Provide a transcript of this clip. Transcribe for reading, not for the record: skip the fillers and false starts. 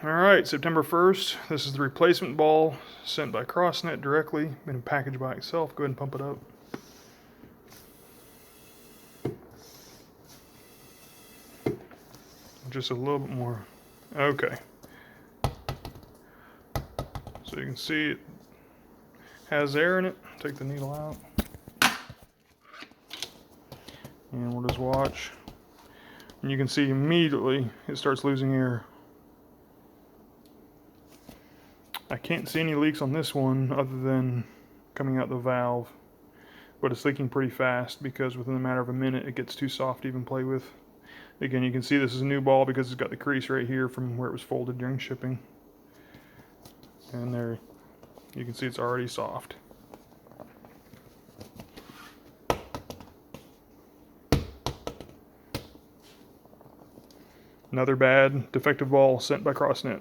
Alright, September 1st. This is the replacement ball sent by Crossnet directly, in a package by itself. Go ahead and pump it up. Just a little bit more. Okay. So you can see it has air in it. Take the needle out. And we'll just watch. And you can see immediately it starts losing air. I can't see any leaks on this one other than coming out the valve, but it's leaking pretty fast because within a matter of a minute it gets too soft to even play with. Again, you can see this is a new ball because it's got the crease right here from where it was folded during shipping. And there, you can see it's already soft. Another bad defective ball sent by Crossnet.